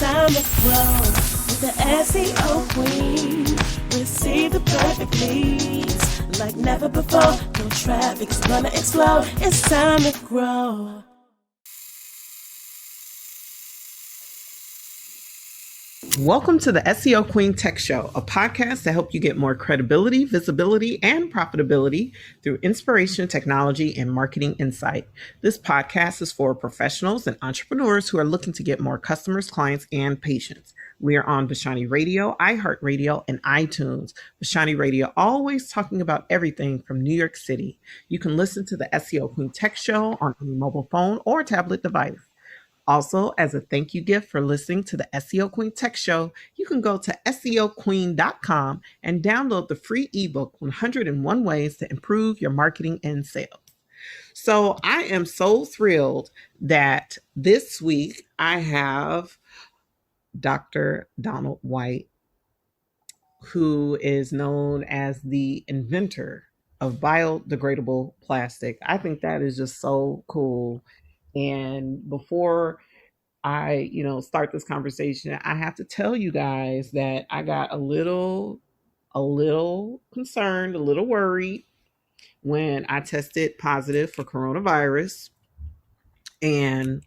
time to grow with the SEO Queen. Receive the perfect leads like never before. No traffic is gonna explode. It's time to grow. Welcome to the SEO Queen Tech Show, a podcast to help you get more credibility, visibility, and profitability through inspiration, technology, and marketing insight. This podcast is for professionals and entrepreneurs who are looking to get more customers, clients, and patients. We are on Vashani Radio, iHeartRadio, and iTunes. Vashani Radio, always talking about everything from New York City. You can listen to the SEO Queen Tech Show on any mobile phone or tablet device. Also, as a thank you gift for listening to the SEO Queen Tech Show, you can go to SEOqueen.com and download the free ebook, 101 Ways to Improve Your Marketing and Sales. So I am so thrilled that this week I have Dr. Donald White, who is known as the inventor of biodegradable plastic. I think that is just so cool. And before I, start this conversation, I have to tell you guys that I got a little concerned, a little worried when I tested positive for coronavirus. And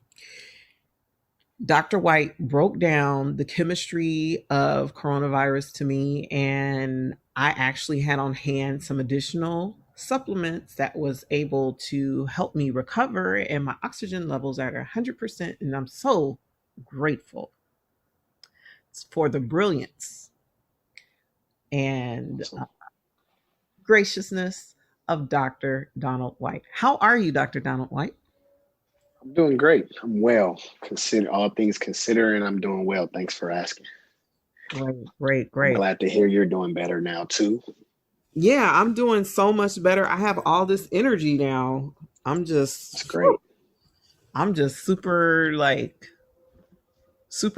Dr. White broke down the chemistry of coronavirus to me, and I actually had on hand some additional supplements that was able to help me recover, and my oxygen levels are at 100%, and I'm so grateful for the brilliance and graciousness of Dr. Donald White. How are you, Dr. Donald White? I'm doing great. I'm well. Consider all things considering, I'm doing well. Thanks for asking. Great. I'm glad to hear you're doing better now too. Yeah, I'm doing so much better. I have all this energy now. That's great. I'm just super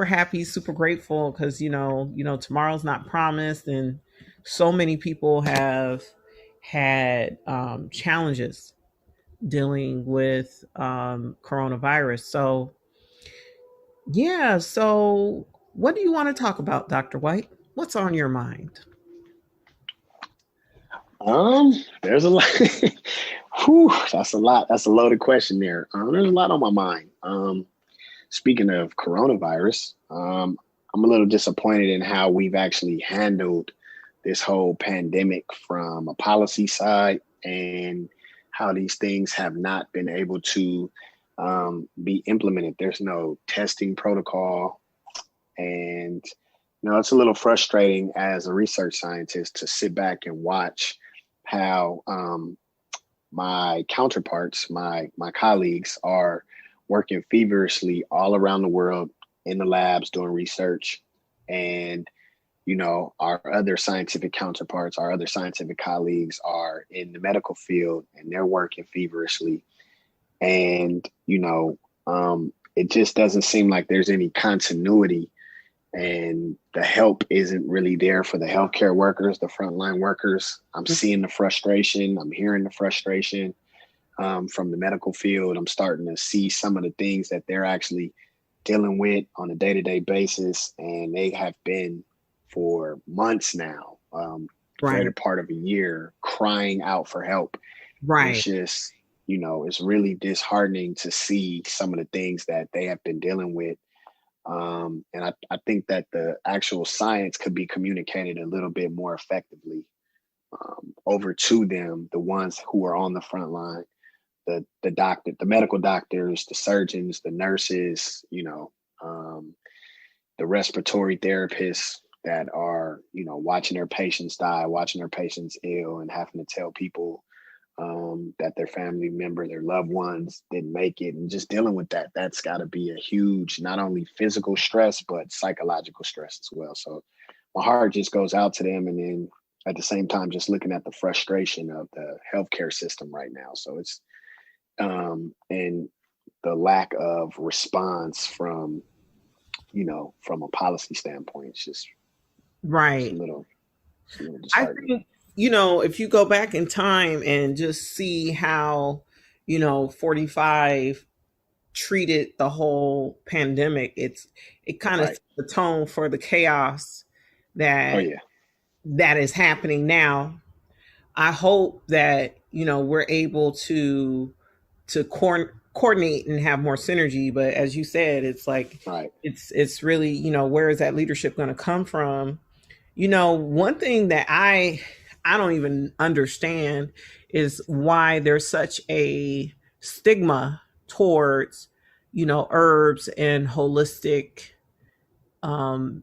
happy, super grateful because tomorrow's not promised, and so many people have had challenges dealing with coronavirus. So what do you want to talk about, Dr. White? What's on your mind? There's a lot. Whew, that's a lot. That's a loaded question there. There's a lot on my mind. Speaking of coronavirus, I'm a little disappointed in how we've actually handled this whole pandemic from a policy side and how these things have not been able to be implemented. There's no testing protocol. And, it's a little frustrating as a research scientist to sit back and watch how my counterparts, my colleagues are working feverishly all around the world in the labs doing research. And, our other scientific counterparts, our other scientific colleagues are in the medical field and they're working feverishly. And, it just doesn't seem like there's any continuity, and the help isn't really there for the healthcare workers, the frontline workers. I'm seeing the frustration. I'm hearing the frustration from the medical field. I'm starting to see some of the things that they're actually dealing with on a day-to-day basis. And they have been for months now, greater part of a year, crying out for help. Right. It's just, it's really disheartening to see some of the things that they have been dealing with. And I think that the actual science could be communicated a little bit more effectively over to them, the ones who are on the front line, the doctor, the medical doctors, the surgeons, the nurses, the respiratory therapists that are, watching their patients die, watching their patients ill, and having to tell people that their family member, their loved ones didn't make it, and just dealing with that. That's got to be a huge, not only physical stress, but psychological stress as well. So my heart just goes out to them. And then at the same time, just looking at the frustration of the healthcare system right now. So it's, and the lack of response from, from a policy standpoint, it's just right. It's a little I think, if you go back in time and just see how, 45 treated the whole pandemic. It kind of Right. set the tone for the chaos Oh that yeah. that is happening now. I hope that we're able to coordinate and have more synergy. But as you said, it's like Right. it's really where is that leadership going to come from? One thing that I don't even understand is why there's such a stigma towards herbs and holistic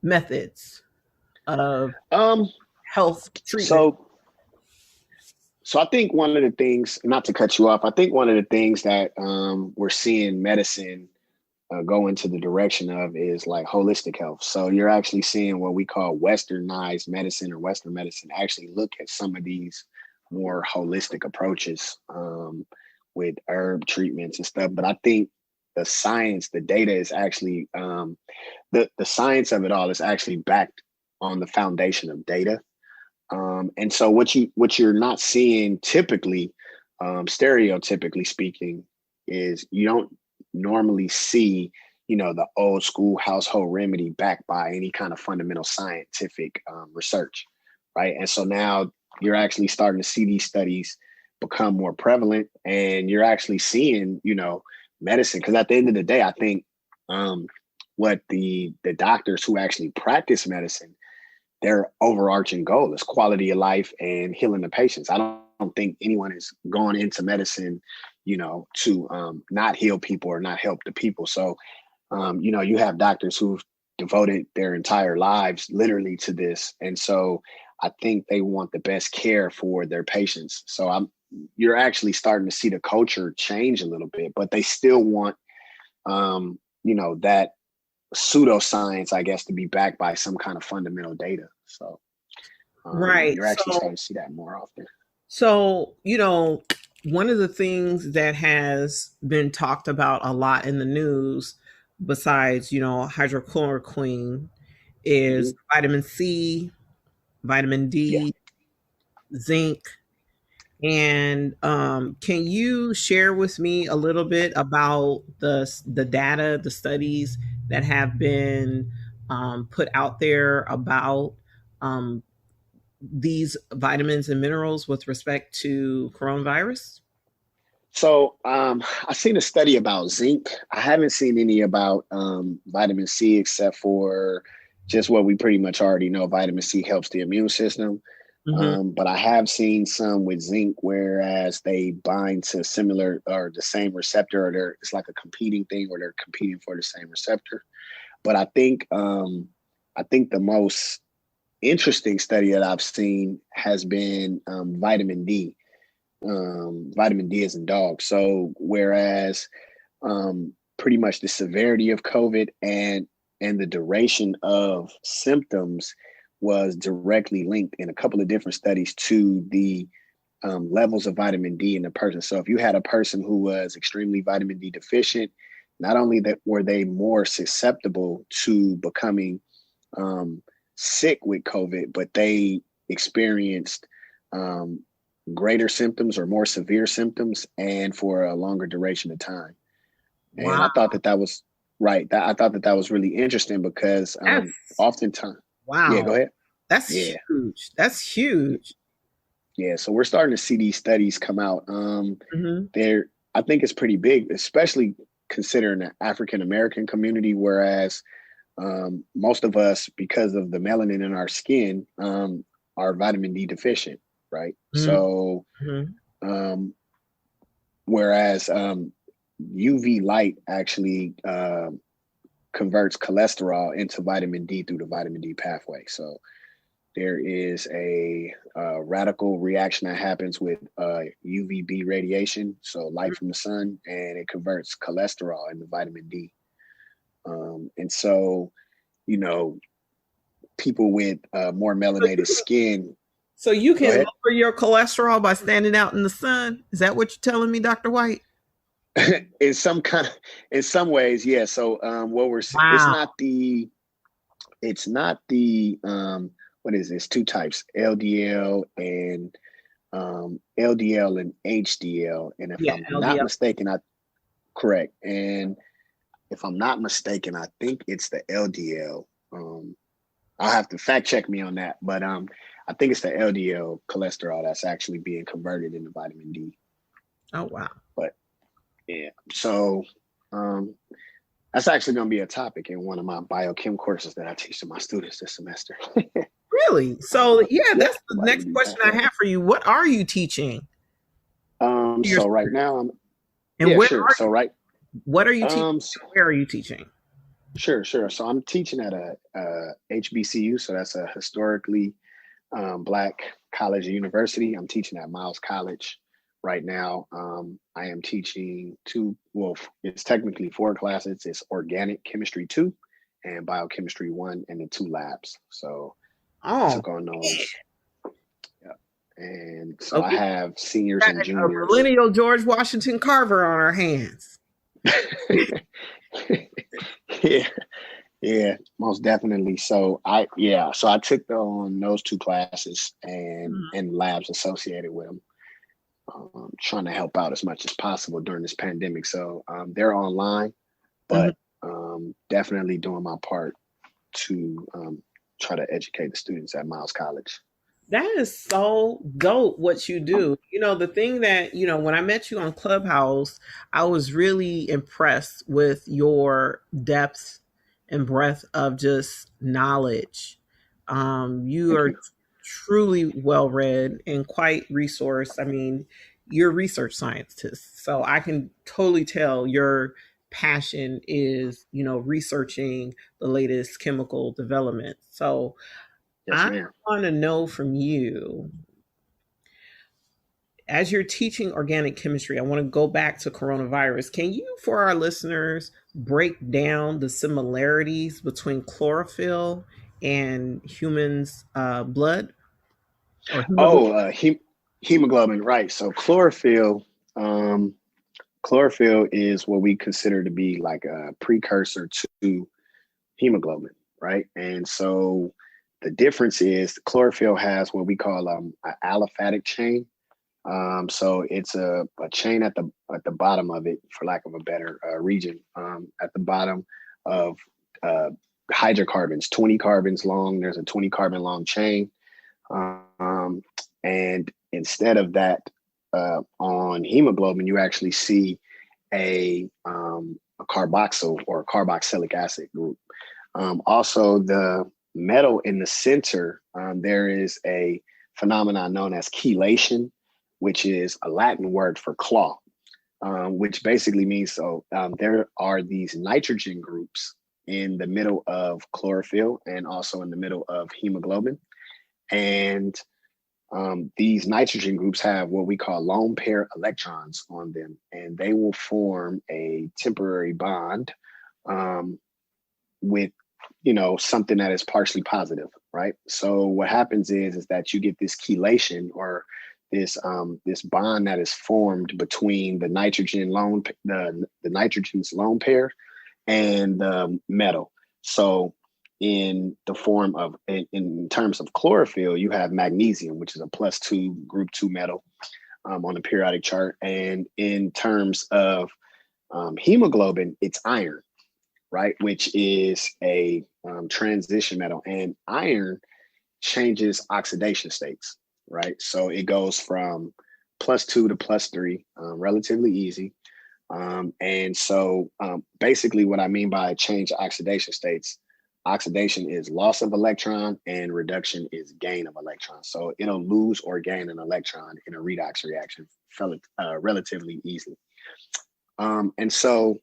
methods of Um. health treatment. So so I think one of the things, not to cut you off, I think one of the things that we're seeing medicine go into the direction of is like holistic health. So you're actually seeing what we call westernized medicine or Western medicine actually look at some of these more holistic approaches with herb treatments and stuff. But I think the science, the data is actually the science of it all is actually backed on the foundation of data. And so what you're not seeing typically, stereotypically speaking, is you don't normally see, the old school household remedy backed by any kind of fundamental scientific research, right? And so now you're actually starting to see these studies become more prevalent, and you're actually seeing, medicine. Because at the end of the day, I think what the doctors who actually practice medicine, their overarching goal is quality of life and healing the patients. I don't think anyone is going into medicine, to not heal people or not help the people. So, you have doctors who've devoted their entire lives literally to this. And so I think they want the best care for their patients. So you're actually starting to see the culture change a little bit, but they still want, that pseudoscience, I guess, to be backed by some kind of fundamental data. So Right. you're actually starting to see that more often. So, one of the things that has been talked about a lot in the news, besides, hydrochloroquine, is vitamin C, vitamin Yeah. D, zinc. And can you share with me a little bit about the data, the studies that have been put out there about um, these vitamins and minerals with respect to coronavirus? So I've seen a study about zinc. I haven't seen any about vitamin C, except for just what we pretty much already know. Vitamin C helps the immune system. Hmm. But I have seen some with zinc, whereas they bind to similar or the same receptor, or it's like a competing thing where they're competing for the same receptor. But I think the most interesting study that I've seen has been vitamin D. Vitamin D is in dogs. So whereas pretty much the severity of COVID and the duration of symptoms was directly linked in a couple of different studies to the levels of vitamin D in the person. So if you had a person who was extremely vitamin D deficient, not only that were they more susceptible to becoming sick with COVID, but they experienced greater symptoms or more severe symptoms, and for a longer duration of time. And Wow. I thought that was right. I thought that was really interesting because That's, oftentimes, yeah, go wow. ahead. That's Yeah, huge. That's huge. yeah. So we're starting to see these studies come out. Hmm. I think it's pretty big, especially considering the African American community, whereas most of us, because of the melanin in our skin, are vitamin D deficient, right? So, Hmm. whereas UV light actually converts cholesterol into vitamin D through the vitamin D pathway. So there is a radical reaction that happens with UVB radiation, so light from the sun, and it converts cholesterol into vitamin D. And so, you know, people with more melanated skin. So you Go can ahead. lower your cholesterol by standing out in the sun. Is that what you're telling me, Dr. White? in some ways, yeah. So Wow. it's not the what is this? Two types, LDL and HDL. And if Yeah, I'm not LDL. mistaken, Correct. And if I'm not mistaken, I think it's the LDL. I'll have to fact check me on that, but I think it's the LDL cholesterol that's actually being converted into vitamin D. Oh, wow. But yeah, so that's actually going to be a topic in one of my biochem courses that I teach to my students this semester. Really? So, yeah, that's the vitamin next D question I pathway. have for you. What are you teaching? So right now, And yeah, where sure. are So right, what are you teaching? um, Where are you teaching? sure. So I'm teaching at a HBCU. So that's a historically Black college or university. I'm teaching at Miles College right now. I am teaching it's technically 4 classes. It's organic chemistry 2 and biochemistry 1 and the 2 labs. So I Oh, took on those. Yeah. And so I okay. have seniors and A juniors. millennial George Washington Carver on our hands. Yeah. Yeah, most definitely. So I took on those 2 classes and labs associated with them, trying to help out as much as possible during this pandemic. So they're online, but definitely doing my part to try to educate the students at Miles College. That is so dope what you do. The thing that, when I met you on Clubhouse, I was really impressed with your depth and breadth of just knowledge. You Thank are you. truly well read and quite resourced. I mean, you're a research scientist, so I can totally tell your passion is, researching the latest chemical development. So Yes, I ma'am. want to know from you, as you're teaching organic chemistry, I want to go back to coronavirus. Can you, for our listeners, break down the similarities between chlorophyll and humans' blood or hemoglobin? Oh, hemoglobin, right. So chlorophyll is what we consider to be like a precursor to hemoglobin, right? And so the difference is chlorophyll has what we call an aliphatic chain. So it's a chain at the bottom of it, for lack of a better region, at the bottom of uh, hydrocarbons, 20 carbons long. There's a 20 carbon long chain. And instead of that, on hemoglobin, you actually see a carboxyl or carboxylic acid group. Also, the metal in the center, there is a phenomenon known as chelation, which is a Latin word for claw, which basically means there are these nitrogen groups in the middle of chlorophyll and also in the middle of hemoglobin. And these nitrogen groups have what we call lone pair electrons on them, and they will form a temporary bond with something that is partially positive, right? So what happens is that you get this chelation, or this bond that is formed between the nitrogen's lone pair and the metal. So in the form of, in terms of chlorophyll, you have magnesium, which is a +2 group 2 metal on the periodic chart. And in terms of hemoglobin, it's iron, right? Which is a transition metal. And iron changes oxidation states, right? So it goes from +2 to +3, relatively easy. And so basically what I mean by change oxidation states, oxidation is loss of electron and reduction is gain of electron. So it'll lose or gain an electron in a redox reaction relatively easily. And so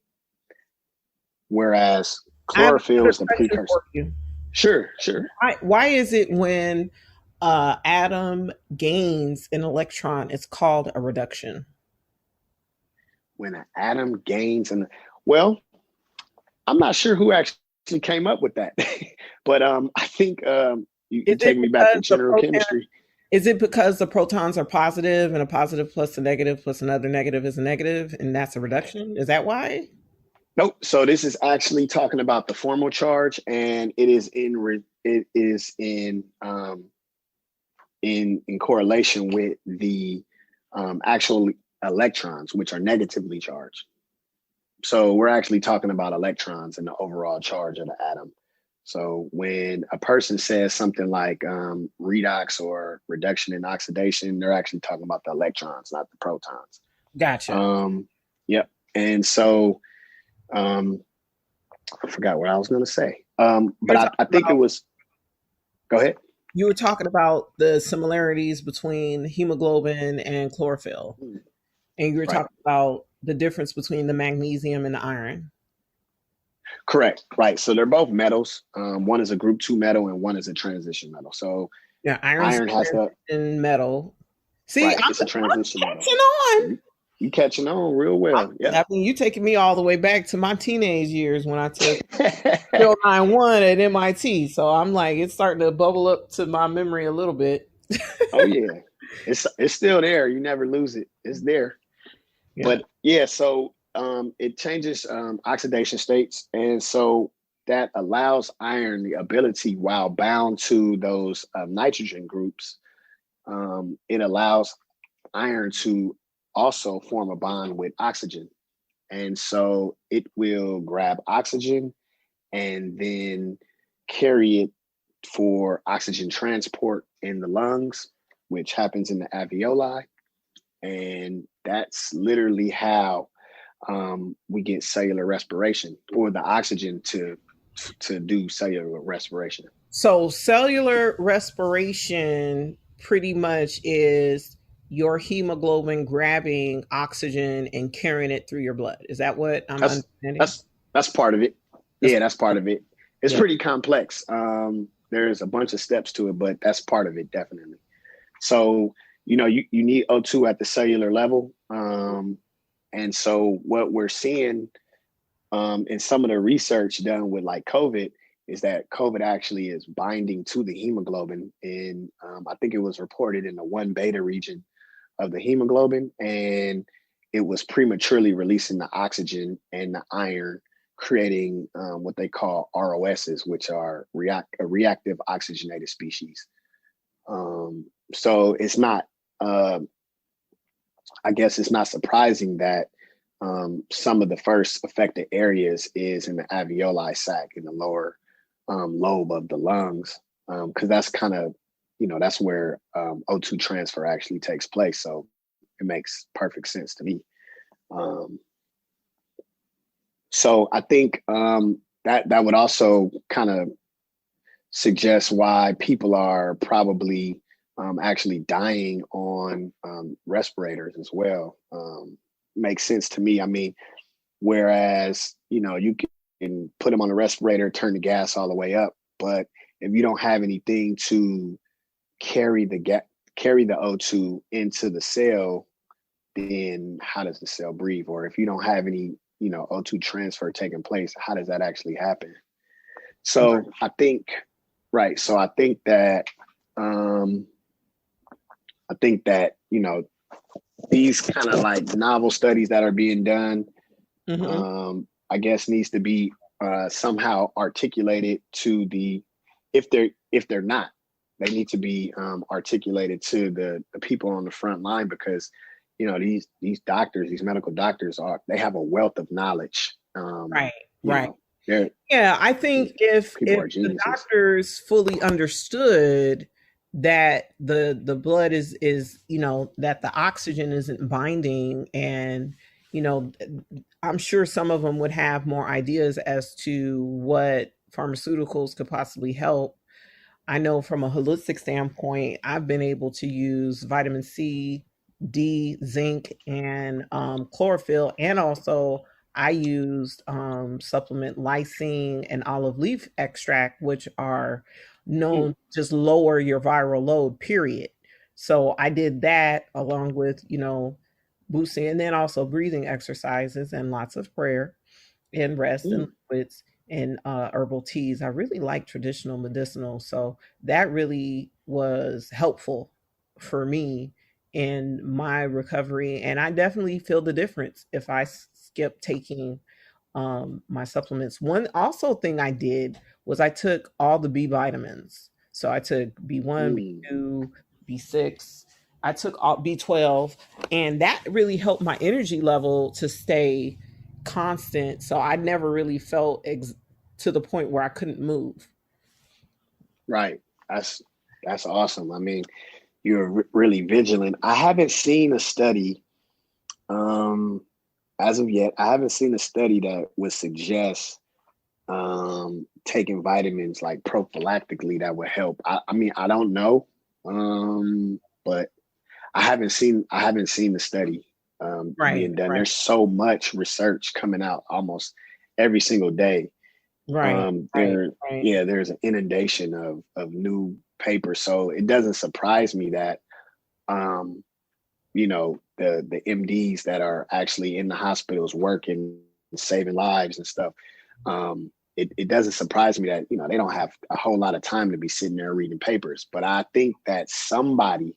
whereas I have chlorophyll another is the question precursor. for you. Sure. Why is it when atom gains an electron, it's called a reduction? When an atom gains well, I'm not sure who actually came up with that, but I think you take me back to general chemistry. Is it because the protons are positive and a positive plus a negative plus another negative is a negative, and that's a reduction? Is that why? Nope. So this is actually talking about the formal charge, and it is in correlation with the actual electrons, which are negatively charged. So we're actually talking about electrons and the overall charge of the atom. So when a person says something like redox or reduction in oxidation, they're actually talking about the electrons, not the protons. Gotcha. Yep. And so I forgot what I was going to say. But I think it was, go ahead. You were talking about the similarities between hemoglobin and chlorophyll. And you were talking about the difference between the magnesium and the iron. Correct. Right. So they're both metals. One is a group 2 metal and one is a transition metal. So yeah, iron has a metal. See, right, it's a transition metal. On. You catching on real well. I mean, you taking me all the way back to my teenage years when I took 091 at MIT. So I'm like, it's starting to bubble up to my memory a little bit. Oh yeah, it's still there. You never lose it. It's there. Yeah. But yeah, so it changes oxidation states, and so that allows iron the ability, while bound to those nitrogen groups, it allows iron to also form a bond with oxygen. And so it will grab oxygen and then carry it for oxygen transport in the lungs, which happens in the alveoli. And that's literally how we get cellular respiration, for the oxygen to do cellular respiration. So cellular respiration pretty much is your hemoglobin grabbing oxygen and carrying it through your blood. Is that what I'm understanding? That's part of it. Yeah, that's part of it. It's pretty complex. There's a bunch of steps to it, but that's part of it, definitely. So, you need O2 at the cellular level. And so what we're seeing in some of the research done with like COVID is that COVID actually is binding to the hemoglobin. And I think it was reported in the 1-beta region of the hemoglobin, and it was prematurely releasing the oxygen and the iron, creating what they call ROSs, which are reactive oxygenated species. So it's not, I guess it's not surprising that some of the first affected areas is in the alveoli sac, in the lower lobe of the lungs, because that's kind of, that's where O2 transfer actually takes place. So it makes perfect sense to me. So I think that would also kind of suggest why people are probably actually dying on respirators as well. Makes sense to me. I mean, whereas, you can put them on a respirator, turn the gas all the way up, but if you don't have anything to carry the O2 into the cell, then how does the cell breathe? Or if you don't have any, O2 transfer taking place, how does that actually happen? So I think that these kind of like novel studies that are being done, I guess needs to be somehow articulated to if they're not, they need to be articulated to the people on the front line, because these doctors, these medical doctors, they have a wealth of knowledge. Right. Yeah, I think if the doctors fully understood that the blood is that the oxygen isn't binding, and I'm sure some of them would have more ideas as to what pharmaceuticals could possibly help. I know from a holistic standpoint, I've been able to use vitamin C, D, zinc, and chlorophyll, and also I used supplement lysine and olive leaf extract, which are known just lower your viral load, period. So I did that along with, boosting, and then also breathing exercises and lots of prayer and rest and liquids and herbal teas. I really like traditional medicinal. So that really was helpful for me in my recovery. And I definitely feel the difference if I skip taking my supplements. One also thing I did was I took all the B vitamins. So I took B1, B2, B6. I took all B12, and that really helped my energy level to stay constant. So I never really felt to the point where I couldn't move. Right. That's awesome. I mean, you're really vigilant. I haven't seen a study, as of yet. I haven't seen a study that would suggest taking vitamins like prophylactically that would help. I mean, I don't know, but I haven't seen the study being done. Right. There's so much research coming out almost every single day. Right. There's an inundation of new papers. So it doesn't surprise me that the MDs that are actually in the hospitals working, saving lives and stuff. It doesn't surprise me that, they don't have a whole lot of time to be sitting there reading papers. But I think that somebody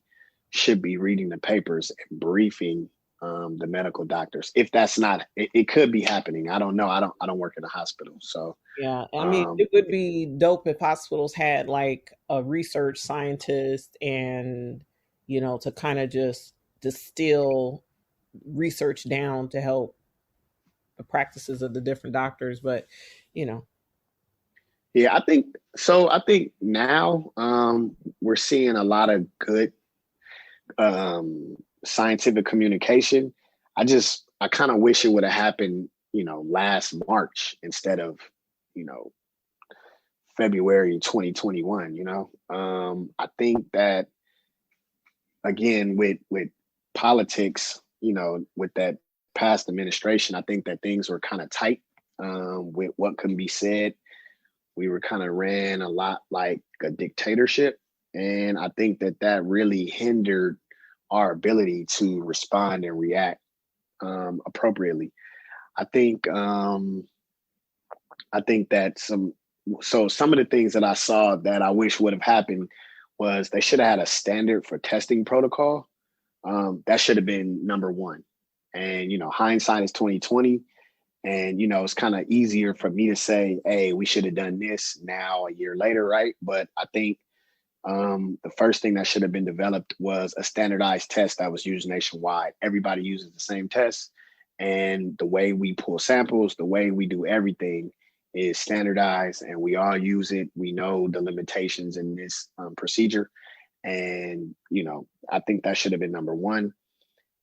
should be reading the papers and briefing the medical doctors. If that's not, it could be happening. I don't know. I don't work in a hospital. So yeah, I mean, it would be dope if hospitals had like a research scientist and, to kind of just distill research down to help the practices of the different doctors. But, yeah, I think now we're seeing a lot of good scientific communication. I kind of wish it would have happened, last March instead of, February 2021. I think that again with politics, with that past administration, I think that things were kind of tight with what can be said. We were kind of ran a lot like a dictatorship. And I think that really hindered our ability to respond and react appropriately. I think that some of the things that I saw that I wish would have happened was they should have had a standard for testing protocol. That should have been number one. And, hindsight is 2020. And, it's kind of easier for me to say, hey, we should have done this now a year later, right? But I think the first thing that should have been developed was a standardized test that was used nationwide. Everybody uses the same test. And the way we pull samples, the way we do everything is standardized, and we all use it. We know the limitations in this procedure. And, I think that should have been number one.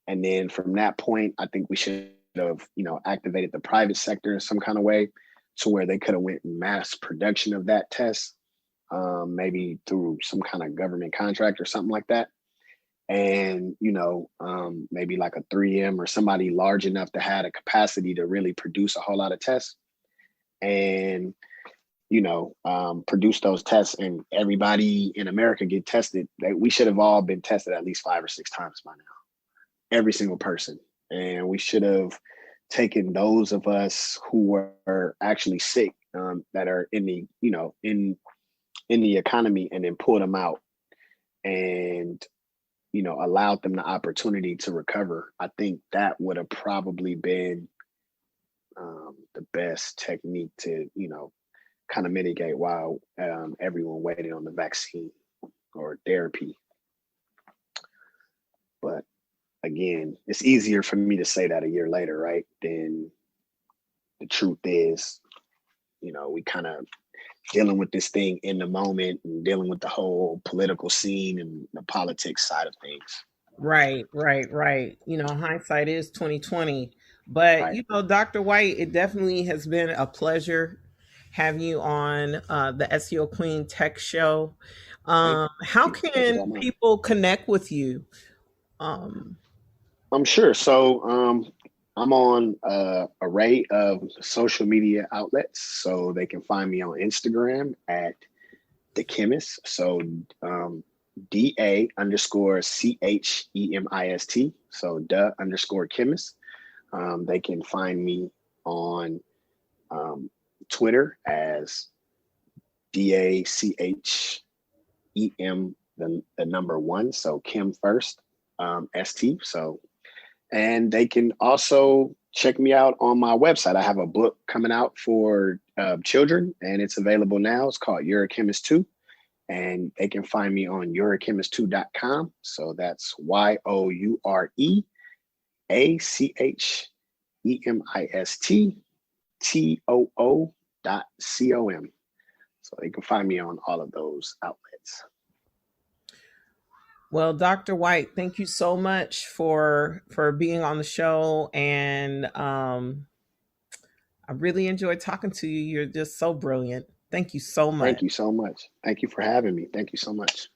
And then from that point, I think we should have, activated the private sector in some kind of way to where they could have went in mass production of that test, maybe through some kind of government contract or something like that. And, maybe like a 3M or somebody large enough to have a capacity to really produce a whole lot of tests and, produce those tests, and everybody in America get tested. We should have all been tested at least 5 or 6 times by now, every single person. And we should have taken those of us who were actually sick, that are in the, in the economy, and then pulled them out and, allowed them the opportunity to recover. I think that would have probably been the best technique to, kind of mitigate while everyone waited on the vaccine or therapy. But again, it's easier for me to say that a year later, right? Then the truth is, we kind of dealing with this thing in the moment and dealing with the whole political scene and the politics side of things. Right. Hindsight is 2020. But Right. Dr. White, it definitely has been a pleasure having you on the SEO Queen Tech Show. How can people connect with you? I'm sure. So I'm on an array of social media outlets. So they can find me on Instagram at the chemist. So DA_CHEMIST. So _chemist. They can find me on Twitter as DACHEM, the number 1. So Kim first, ST. So, and they can also check me out on my website. I have a book coming out for children, and it's available now. It's called You're a Chemist Too. And they can find me on youreachemist2.com. So that's YOUREACHEMIST EMISTTOO.com. So you can find me on all of those outlets. Well, Dr. White, thank you so much for being on the show. And I really enjoyed talking to you. You're just so brilliant. Thank you so much. Thank you so much. Thank you for having me. Thank you so much.